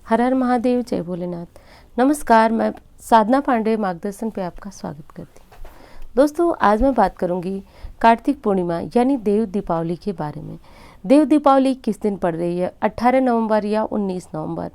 हर हर महादेव, जय भोलेनाथ। नमस्कार, मैं साधना पांडे मार्गदर्शन पे आपका स्वागत करती हूँ। दोस्तों, आज मैं बात करूँगी कार्तिक पूर्णिमा यानी देव दीपावली के बारे में। देव दीपावली किस दिन पड़ रही है, 18 नवंबर या 19 नवंबर।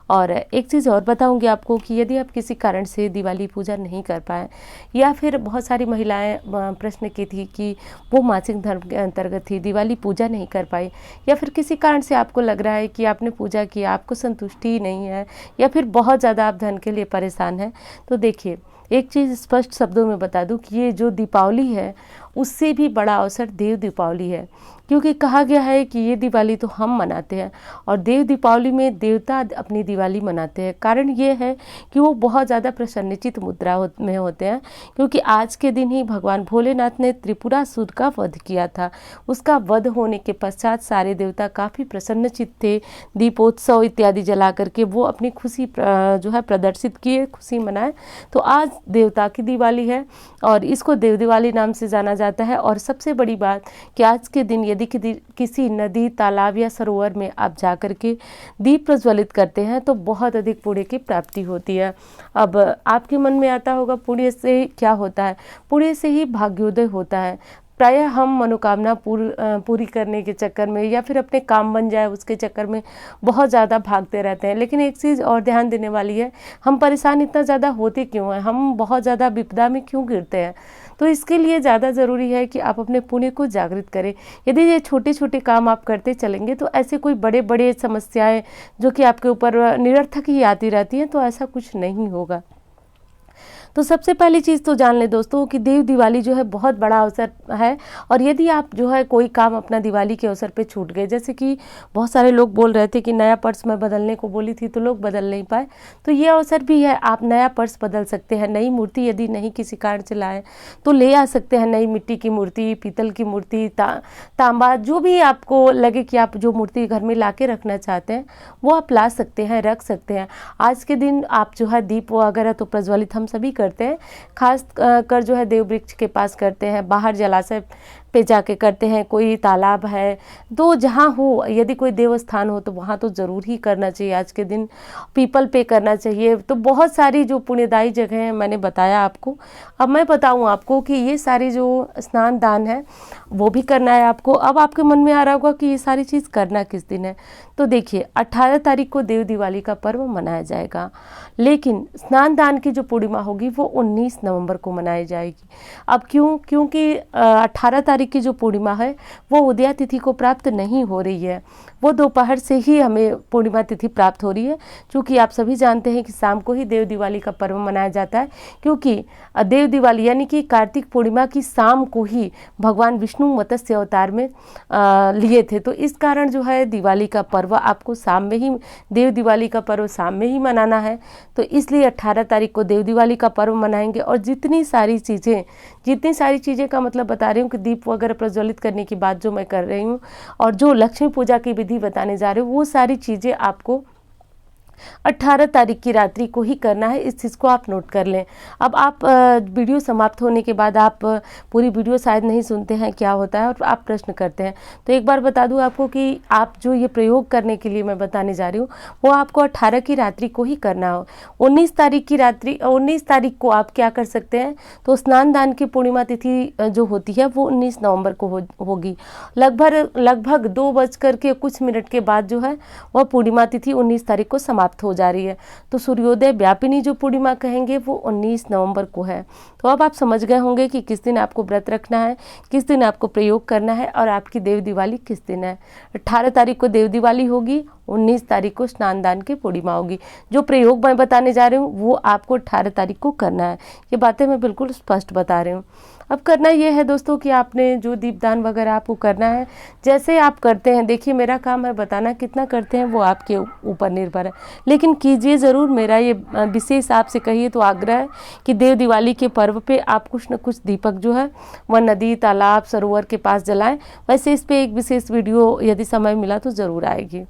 और एक चीज़ और बताऊंगी आपको कि यदि आप किसी कारण से दिवाली पूजा नहीं कर पाए, या फिर बहुत सारी महिलाएं प्रश्न की थी कि वो मासिक धर्म के अंतर्गत थी, दिवाली पूजा नहीं कर पाई, या फिर किसी कारण से आपको लग रहा है कि आपने पूजा किया, आपको संतुष्टि नहीं है, या फिर बहुत ज़्यादा आप धन के लिए परेशान हैं, तो देखिए एक चीज़ स्पष्ट शब्दों में बता दूं कि ये जो दीपावली है उससे भी बड़ा अवसर देव दीपावली है। क्योंकि कहा गया है कि ये दिवाली तो हम मनाते हैं और देव दीपावली में देवता अपनी दिवाली मनाते हैं। कारण ये है कि वो बहुत ज़्यादा प्रसन्नचित्त मुद्रा में होते हैं, क्योंकि आज के दिन ही भगवान भोलेनाथ ने त्रिपुरासुर का वध किया था। उसका वध होने के पश्चात सारे देवता काफ़ी प्रसन्नचित्त थे। दीपोत्सव इत्यादि जला करके वो अपनी खुशी जो है प्रदर्शित किए, खुशी मनाए। तो आज देवता की दिवाली है और इसको देव दिवाली नाम से जाना जाता है। और सबसे बड़ी बात कि आज के दिन यदि किसी नदी, तालाब या सरोवर में आप जा कर के दीप प्रज्वलित करते हैं तो बहुत अधिक पुण्य की प्राप्ति होती है। अब आपके मन में आता होगा पुण्य से क्या होता है? पुण्य से ही भाग्योदय होता है। प्रायः हम मनोकामना पूरी करने के चक्कर में या फिर अपने काम बन जाए उसके चक्कर में बहुत ज़्यादा भागते रहते हैं। लेकिन एक चीज़ और ध्यान देने वाली है, हम परेशान इतना ज़्यादा होते क्यों हैं, हम बहुत ज़्यादा विपदा में क्यों गिरते हैं? तो इसके लिए ज़्यादा ज़रूरी है कि आप अपने पुण्य को जागृत करें। यदि ये छोटे छोटे काम आप करते चलेंगे तो ऐसे कोई बड़े बड़े समस्याएं जो कि आपके ऊपर निरर्थक ही आती रहती हैं, तो ऐसा कुछ नहीं होगा। तो सबसे पहली चीज़ तो जान लें दोस्तों कि देव दिवाली जो है बहुत बड़ा अवसर है। और यदि आप जो है कोई काम अपना दिवाली के अवसर पे छूट गए, जैसे कि बहुत सारे लोग बोल रहे थे कि नया पर्स मैं बदलने को बोली थी तो लोग बदल नहीं पाए, तो ये अवसर भी है, आप नया पर्स बदल सकते हैं। नई मूर्ति यदि नहीं किसी कारण से लाए तो ले आ सकते हैं। नई मिट्टी की मूर्ति, पीतल की मूर्ति, तांबा, जो भी आपको लगे कि आप जो मूर्ति घर में ला के रखना चाहते हैं वो आप ला सकते हैं, रख सकते हैं। आज के दिन आप जो है दीप वगैरह तो प्रज्वलित हम सभी करते हैं, खास कर जो है देव वृक्ष के पास करते हैं, बाहर जलाशय पे जाके करते हैं, कोई तालाब है तो जहाँ हो, यदि कोई देवस्थान हो तो वहाँ तो ज़रूर ही करना चाहिए। आज के दिन पीपल पे करना चाहिए। तो बहुत सारी जो पुण्यदायी जगह हैं मैंने बताया आपको। अब मैं बताऊँ आपको कि ये सारी जो स्नान दान है वो भी करना है आपको। अब आपके मन में आ रहा होगा कि ये सारी चीज़ करना किस दिन है, तो देखिए 18 तारीख को देव दिवाली का पर्व मनाया जाएगा, लेकिन स्नान दान की जो पूर्णिमा होगी वो 19 नवंबर को मनाई जाएगी। अब क्योंकि 18 तारीख की जो पूर्णिमा है वो उदया तिथि को प्राप्त नहीं हो रही है, वो दोपहर से ही हमें पूर्णिमा तिथि प्राप्त हो रही है। क्योंकि आप सभी जानते हैं कि शाम को ही देव दिवाली का पर्व मनाया जाता है, क्योंकि देव दिवाली यानी कि कार्तिक पूर्णिमा की शाम को ही भगवान विष्णु मत्स्य अवतार में लिए थे। तो इस कारण जो है दिवाली का पर्व आपको शाम में ही, देव दिवाली का पर्व शाम में ही मनाना है। तो इसलिए 18 तारीख को देव दिवाली का पर्व मनाएंगे। और जितनी सारी चीज़ें का मतलब बता रही हूँ कि दीप वगैरह प्रज्वलित करने की बात जो मैं कर रही हूँ और जो लक्ष्मी पूजा की विधि बताने जा रही हूँ, वो सारी चीज़ें आपको 18 तारीख की रात्रि को ही करना है। इस चीज़ को आप नोट कर लें। अब आप वीडियो समाप्त होने के बाद आप पूरी वीडियो शायद नहीं सुनते हैं, क्या होता है, और आप प्रश्न करते हैं। तो एक बार बता दूं आपको कि आप जो ये प्रयोग करने के लिए मैं बताने जा रही हूँ वो आपको 18 की रात्रि को ही करना हो। 19 तारीख को आप क्या कर सकते हैं, तो स्नान दान की पूर्णिमा तिथि जो होती है वो 19 नवंबर को होगी। लगभग 2:00 के बाद जो है वह पूर्णिमा तिथि 19 तारीख को समाप्त हो जा रही है। तो सूर्योदय व्यापिनी जो पूर्णिमा कहेंगे वो 19 नवंबर को है। तो अब आप समझ गए होंगे कि किस दिन आपको व्रत रखना है, किस दिन आपको प्रयोग करना है और आपकी देव दिवाली किस दिन है। 18 तारीख को देव दिवाली होगी, 19 तारीख को स्नान दान की पूर्णिमा होगी। जो प्रयोग मैं बताने जा रही हूँ वो आपको 18 तारीख को करना है। ये बातें मैं बिल्कुल स्पष्ट बता रही हूँ। अब करना ये है दोस्तों कि आपने जो दीपदान वगैरह आपको करना है, जैसे आप करते हैं, देखिए मेरा काम है बताना, कितना करते हैं वो आपके ऊपर निर्भर है, लेकिन कीजिए ज़रूर। मेरा ये विशेष आपसे कहिए तो आग्रह है कि देव दिवाली के पर्व पे आप कुछ न कुछ दीपक जो है वह नदी, तालाब, सरोवर के पास जलाएं। वैसे इस पर एक विशेष वीडियो यदि समय मिला तो ज़रूर आएगी।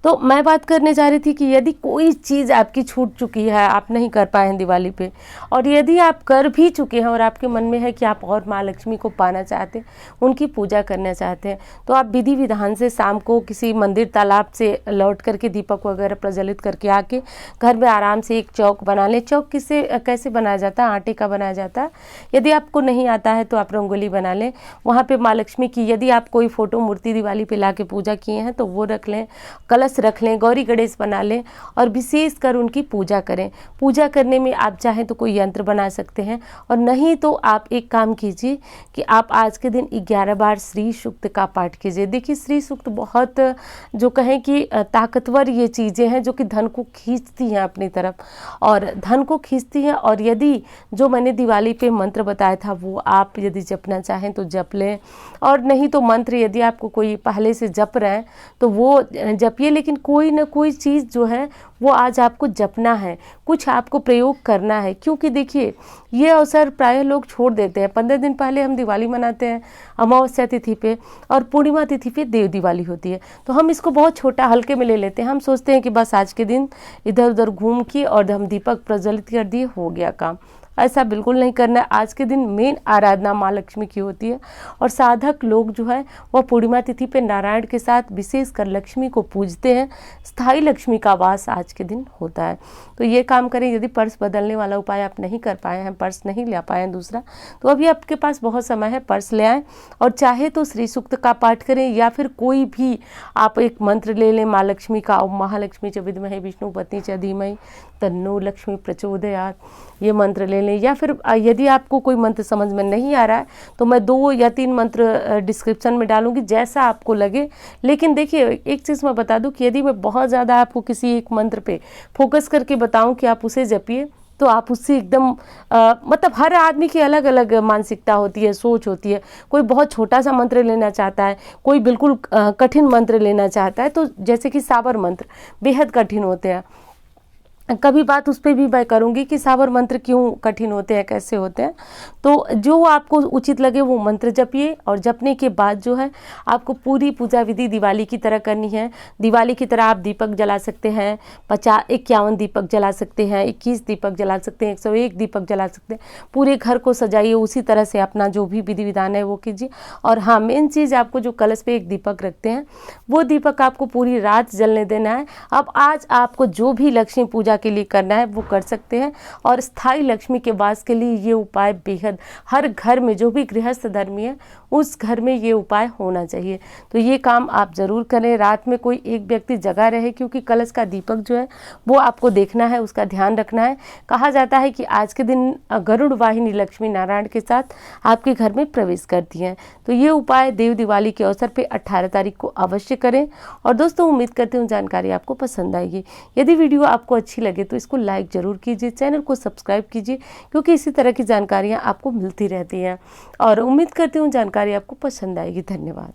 तो मैं बात करने जा रही थी कि यदि कोई चीज़ आपकी छूट चुकी है, आप नहीं कर पाए हैं दिवाली पे, और यदि आप कर भी चुके हैं और आपके मन में है कि आप और माँ लक्ष्मी को पाना चाहते हैं, उनकी पूजा करना चाहते हैं, तो आप विधि विधान से शाम को किसी मंदिर तालाब से लौट करके दीपक वगैरह प्रज्वलित करके आके घर में आराम से एक चौक बना लें। चौक कैसे बनाया जाता है? आटे का बनाया जाता है। यदि आपको नहीं आता है तो आप रंगोली बना लें। वहाँ पे माँ लक्ष्मी की यदि आप कोई फोटो मूर्ति दिवाली पे ला के पूजा किए हैं तो वो रख लें, कलश रख लें, गौरी गणेश बना लें और विशेष कर उनकी पूजा करें। पूजा करने में आप चाहें तो कोई यंत्र बना सकते हैं, और नहीं तो आप एक काम कीजिए कि आप आज के दिन 11 बार श्री सूक्त का पाठ कीजिए। देखिए, श्री सूक्त बहुत जो कहें कि ताकतवर ये चीज़ें हैं जो कि धन को खींचती हैं अपनी तरफ, और धन को खींचती हैं। और यदि जो मैंने दिवाली पे मंत्र बताया था वो आप यदि जपना चाहें तो जप लें, और नहीं तो मंत्र यदि आपको कोई पहले से जप रहे हैं तो वो जपिए, लेकिन कोई ना कोई चीज़ जो है वो आज आपको जपना है, कुछ आपको प्रयोग करना है। क्योंकि देखिए, ये अवसर प्रायः लोग छोड़ देते हैं। 15 दिन पहले हम दिवाली मनाते हैं अमावस्या तिथि पे, और पूर्णिमा तिथि पे देव दिवाली होती है, तो हम इसको बहुत छोटा हल्के में ले लेते हैं। हम सोचते हैं कि बस आज के दिन इधर उधर घूम के और हम दीपक प्रज्वलित कर दिए, हो गया काम। ऐसा बिल्कुल नहीं करना है। आज के दिन मेन आराधना माँ लक्ष्मी की होती है, और साधक लोग जो है वह पूर्णिमा तिथि पे नारायण के साथ विशेषकर लक्ष्मी को पूजते हैं। स्थायी लक्ष्मी का वास आज के दिन होता है, तो ये काम करें। यदि पर्स बदलने वाला उपाय आप नहीं कर पाए हैं, पर्स नहीं ले पाए हैं दूसरा, तो अभी आपके पास बहुत समय है, पर्स ले आएँ और चाहे तो श्री सूक्त का पाठ करें, या फिर कोई भी आप एक मंत्र ले लें माँ लक्ष्मी का। ओम महालक्ष्मी च विद्महे विष्णु पत्नी च धीमहि तन्नो लक्ष्मी प्रचोदयात्, ये मंत्र ले लें। या फिर यदि आपको कोई मंत्र समझ में नहीं आ रहा है तो मैं 2 या 3 मंत्र डिस्क्रिप्शन में डालूंगी, जैसा आपको लगे। लेकिन देखिए, एक चीज़ मैं बता दूं कि यदि मैं बहुत ज़्यादा आपको किसी एक मंत्र पे फोकस करके बताऊं कि आप उसे जपिए, तो आप उससे एकदम मतलब हर आदमी की अलग अलग मानसिकता होती है, सोच होती है। कोई बहुत छोटा सा मंत्र लेना चाहता है, कोई बिल्कुल कठिन मंत्र लेना चाहता है। तो जैसे कि साबर मंत्र बेहद कठिन होते हैं, कभी बात उस पर भी मैं करूँगी कि साबर मंत्र क्यों कठिन होते हैं, कैसे होते हैं। तो जो आपको उचित लगे वो मंत्र जपिए, और जपने के बाद जो है आपको पूरी पूजा विधि दिवाली की तरह करनी है। दिवाली की तरह आप दीपक जला सकते हैं, 51 दीपक जला सकते हैं, 21 दीपक जला सकते हैं, 101 दीपक जला सकते हैं। पूरे घर को सजाइए, उसी तरह से अपना जो भी विधि विधान है वो कीजिए। और हाँ, मेन चीज़, आपको जो कलश पे एक दीपक रखते हैं वो दीपक आपको पूरी रात जलने देना है। अब आज आपको जो भी लक्ष्मी पूजा के लिए करना है वो कर सकते हैं, और स्थायी लक्ष्मी के वास के लिए ये उपाय बेहद हर घर में, जो भी गृहस्थ धर्मी है उस घर में ये उपाय होना चाहिए। तो ये काम आप जरूर करें। रात में कोई एक व्यक्ति जगा रहे, क्योंकि कलश का दीपक जो है वो आपको देखना है, उसका ध्यान रखना है। कहा जाता है कि आज के दिन गरुड़ वाहिनी लक्ष्मी नारायण के साथ आपके घर में प्रवेश करती हैं। तो ये उपाय देव दिवाली के अवसर पे 18 तारीख को अवश्य करें। और दोस्तों, उम्मीद करती हूँ जानकारी आपको पसंद आएगी। यदि वीडियो आपको अच्छी लगे तो इसको लाइक जरूर कीजिए, चैनल को सब्सक्राइब कीजिए, क्योंकि इसी तरह की जानकारियाँ आपको मिलती रहती हैं। और उम्मीद करती हूँ जानकारी आपको पसंद आएगी। धन्यवाद।